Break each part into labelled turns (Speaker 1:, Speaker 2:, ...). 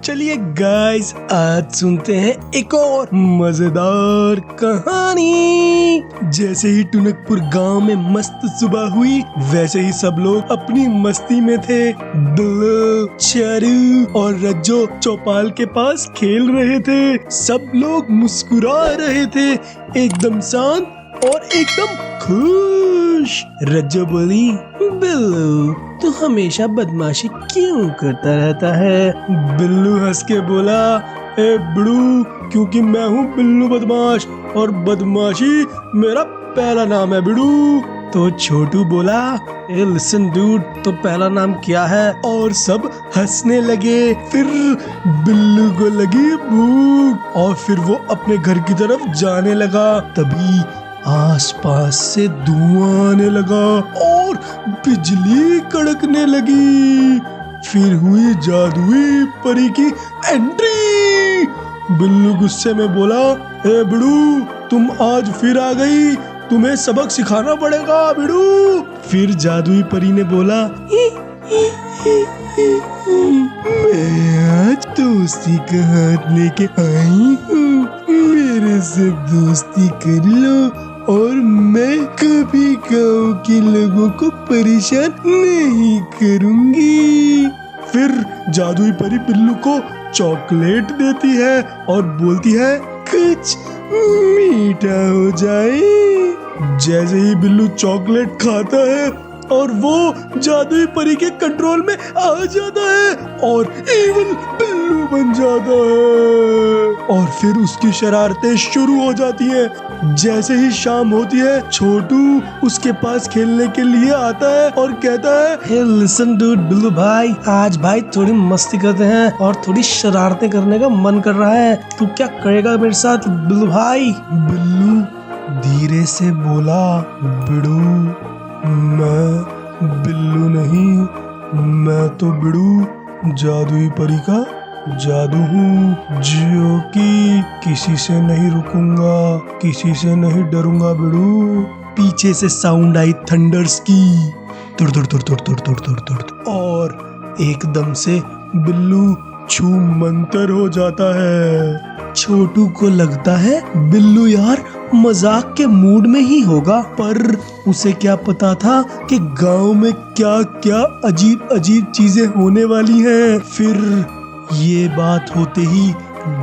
Speaker 1: चलिए गाइस, आज सुनते हैं एक और मजेदार कहानी। जैसे ही टुनकपुर गांव में मस्त सुबह हुई, वैसे ही सब लोग अपनी मस्ती में थे। बिल्लू, चारू और रज्जो चौपाल के पास खेल रहे थे। सब लोग मुस्कुरा रहे थे, एकदम शांत और एकदम खुश। रज्जो बोली, बिल्लू तू हमेशा बदमाशी क्यों करता रहता है? बिल्लू हंस के बोला, ए बिड़ू, क्योंकि मैं हूँ बिल्लू बदमाश और बदमाशी मेरा पहला नाम है बिड़ू। तो छोटू बोला, ए लिसन डूड, तो पहला नाम क्या है? और सब हंसने लगे। फिर बिल्लू को लगी भूख और फिर वो अपने घर की तरफ जाने लगा। तभी आसपास से धुआं आने लगा और बिजली कड़कने लगी। फिर हुई जादुई परी की एंट्री। बिल्लू गुस्से में बोला, ए बिड़ू, तुम आज फिर आ गई, तुम्हें सबक सिखाना पड़ेगा बिड़ू। फिर जादुई परी ने बोला, मैं आज दोस्ती का हाथ लेके आई हूँ, मेरे से दोस्ती कर लो और मैं कभी गाँव के लोगों को परेशान नहीं करूँगी। फिर जादुई परी बिल्लू को चॉकलेट देती है और बोलती है, कुछ मीठा हो जाए। जैसे ही बिल्लू चॉकलेट खाता है और वो जादुई परी के कंट्रोल में आ जाता है और इविल बिल्लू बन जाता है। और फिर उसकी शरारतें शुरू हो जाती हैं। जैसे ही शाम होती है, छोटू उसके पास खेलने के लिए आता है और कहता है, हे लिसन डूड बिल्लू भाई, आज भाई थोड़ी मस्ती करते हैं और थोड़ी शरारतें करने का मन कर रहा है, तू क्या करेगा मेरे साथ बिल्लू भाई? बिल्लू धीरे से बोला, बिड़ू, मैं बिल्लू नहीं, मैं तो बिड़ू जादुई परी का जादू हूँ, जो कि किसी से नहीं रुकूंगा, किसी से नहीं डरूंगा बिड़ू। पीछे से साउंड आई थंडर्स की, तुड़ तुड़ तुड़ तुड़ तुड़ तुड़ तुड़ तुड़, और एकदम से बिल्लू छू मंतर हो जाता है। छोटू को लगता है बिल्लू यार मजाक के मूड में ही होगा, पर उसे क्या पता था कि गांव में क्या क्या अजीब अजीब चीजें होने वाली हैं। फिर ये बात होते ही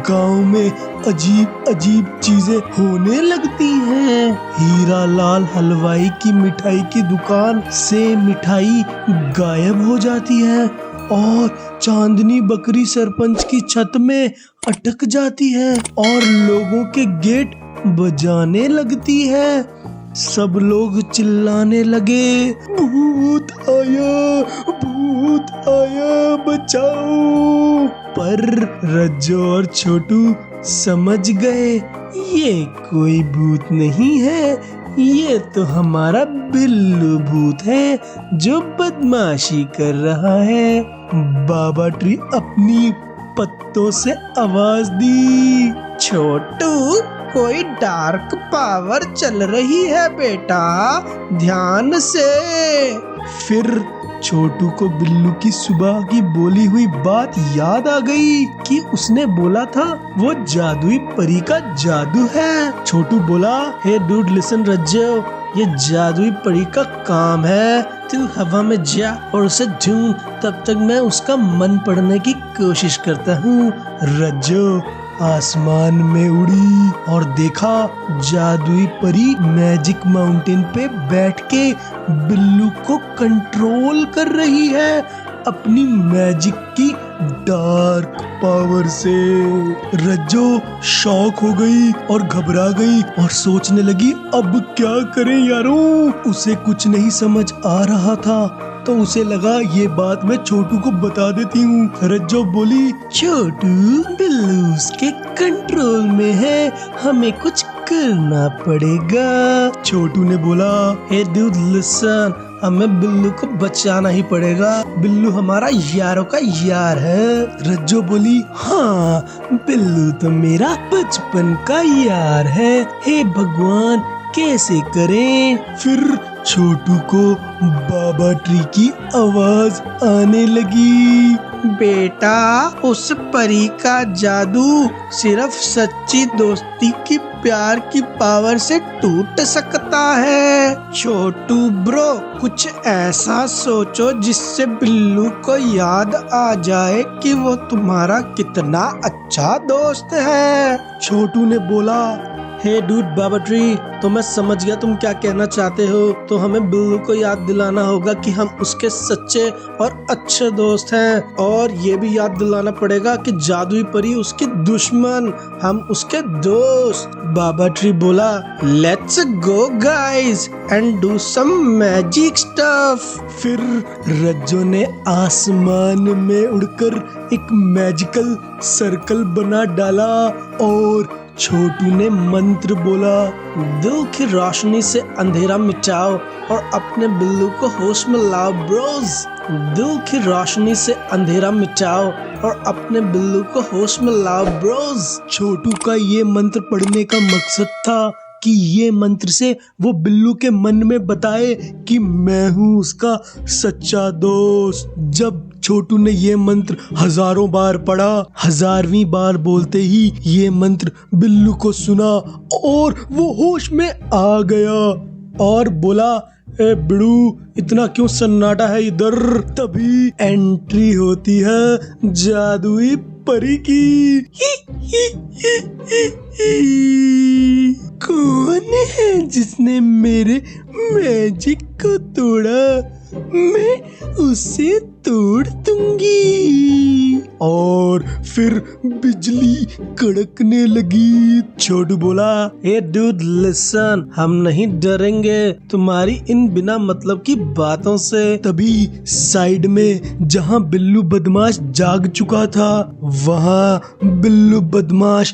Speaker 1: गांव में अजीब अजीब चीजें होने लगती हैं। हीरा लाल हलवाई की मिठाई की दुकान से मिठाई गायब हो जाती है और चांदनी बकरी सरपंच की छत में अटक जाती है और लोगों के गेट बजाने लगती है। सब लोग चिल्लाने लगे, भूत आया, भूत आया, बचाओ। पर रज्जो और छोटू समझ गए, ये कोई भूत नहीं है, ये तो हमारा बिल्लू भूत है जो बदमाशी कर रहा है। बाबा ट्री अपनी पत्तों से आवाज दी, छोटू कोई डार्क पावर चल रही है बेटा, ध्यान से। फिर छोटू को बिल्लू की सुबह की बोली हुई बात याद आ गई कि उसने बोला था वो जादुई परी का जादू है। छोटू बोला, हे डूड लिसन रज्जो, ये जादुई परी का काम है, तू हवा में जा और उसे ढूंढ, तब तक मैं उसका मन पढ़ने की कोशिश करता हूँ। रज्जो आसमान में उड़ी और देखा जादुई परी मैजिक माउंटेन पे बैठ के बिल्लू को कंट्रोल कर रही है अपनी मैजिक की डार्क पावर से। रज्जो शॉक हो गई और घबरा गई और सोचने लगी, अब क्या करें यारों? उसे कुछ नहीं समझ आ रहा था, तो उसे लगा ये बात मैं छोटू को बता देती हूँ। रज्जो बोली, छोटू बिल्लू उसके कंट्रोल में है, हमें कुछ करना पड़ेगा। छोटू ने बोला, हे डूड लिसन, हमें बिल्लू को बचाना ही पड़ेगा, बिल्लू हमारा यारों का यार है। रज्जो बोली, हाँ बिल्लू तो मेरा बचपन का यार है, हे भगवान कैसे करें? फिर छोटू को बाबा ट्री की आवाज आने लगी।
Speaker 2: बेटा, उस परी का जादू सिर्फ सच्ची दोस्ती की प्यार की पावर से टूट सकता है। छोटू ब्रो, कुछ ऐसा सोचो जिससे बिल्लू को याद आ जाए कि वो तुम्हारा कितना अच्छा दोस्त है।
Speaker 1: छोटू ने बोला,
Speaker 2: हे डूड बाबा ट्री, तो मैं समझ गया तुम क्या कहना चाहते हो। तो हमें बिल्लू को याद दिलाना होगा कि हम उसके सच्चे और अच्छे दोस्त हैं, और ये भी याद दिलाना पड़ेगा कि जादुई परी उसकी दुश्मन, हम उसके दोस्त। बाबा ट्री बोला, let's go guys and do some magic stuff.
Speaker 1: फिर रज्जो ने आसमान में उड़कर एक मैजिकल सर्कल बना डाला और छोटू ने मंत्र बोला,
Speaker 2: दिल की रोशनी से अंधेरा मिटाओ और अपने बिल्लू को होश में लाओ ब्रोज। दिल की रोशनी से अंधेरा मिटाओ और अपने बिल्लू को होश में लाओ ब्रोज।
Speaker 1: छोटू का ये मंत्र पढ़ने का मकसद था कि ये मंत्र से वो बिल्लू के मन में बताए कि मैं हूँ उसका सच्चा दोस्त। जब छोटू ने ये मंत्र हजारों बार पढ़ा, 1000वीं बार बोलते ही ये मंत्र बिल्लू को सुना और वो होश में आ गया और बोला, ए बिड़ू, इतना क्यों सन्नाटा है इधर। तभी एंट्री होती है जादुई परी की। कौन है जिसने मेरे मैजिक को तोड़ा? मैं उसे तोड़ दूंगी। और फिर बिजली कड़कने लगी। छोटू बोला,
Speaker 2: हे डूड लिसन, हम नहीं डरेंगे तुम्हारी इन बिना मतलब की बातों से।
Speaker 1: तभी साइड में जहां बिल्लू बदमाश जाग चुका था, वहां बिल्लू बदमाश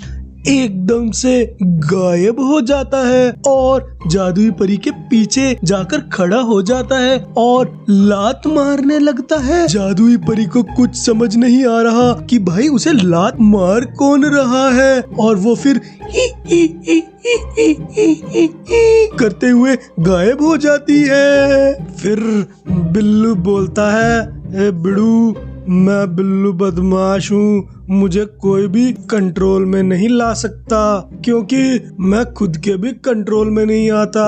Speaker 1: एकदम से गायब हो जाता है और जादुई परी के पीछे जाकर खड़ा हो जाता है और लात मारने लगता है। जादुई परी को कुछ समझ नहीं आ रहा कि भाई उसे लात मार कौन रहा है, और वो फिर करते हुए गायब हो जाती है। फिर बिल्लू बोलता है, ए बिड़ू, मैं बिल्लू बदमाश हूँ, मुझे कोई भी कंट्रोल में नहीं ला सकता क्योंकि मैं खुद के भी कंट्रोल में नहीं आता।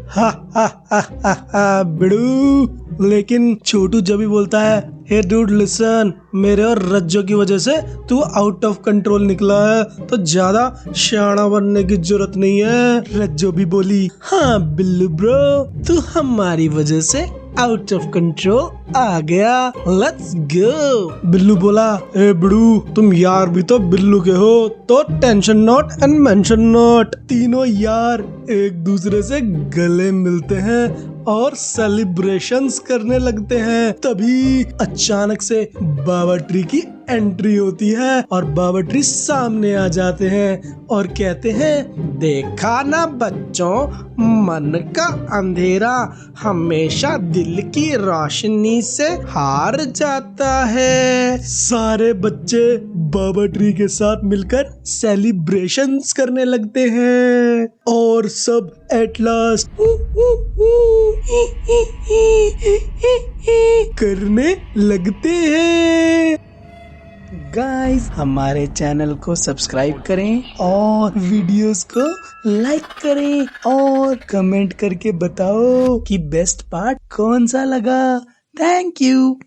Speaker 1: हा हा हा हा हा बिड़ू। लेकिन छोटू जब भी बोलता है, हे डूड लिसन, मेरे और रज्जो की वजह से तू आउट ऑफ कंट्रोल निकला है, तो ज्यादा शाना बनने की जरूरत नहीं है। रज्जो भी बोली, हाँ बिल्लू ब्रो, तू हमारी वजह से आउट ऑफ कंट्रोल आ गया, लेट्स गो। बिल्लू बोला, ए बिड़ू, तुम यार भी तो बिल्लू के हो, तो tension not and mention not. तीनों यार एक दूसरे से गले मिलते हैं और सेलिब्रेशंस करने लगते हैं। तभी अचानक से बाबा ट्री की एंट्री होती है और बाबा ट्री सामने आ जाते हैं और कहते हैं, देखा ना बच्चों, मन का अंधेरा हमेशा दिल की रोशनी से हार जाता है। सारे बच्चे बाबा ट्री के साथ मिलकर सेलिब्रेशंस करने लगते हैं और सब एट लास्ट करने लगते हैं।
Speaker 2: गाइस, हमारे चैनल को सब्सक्राइब करें और
Speaker 1: वीडियोस को
Speaker 2: लाइक करें और कमेंट करके बताओ कि बेस्ट पार्ट कौन सा लगा। Thank you.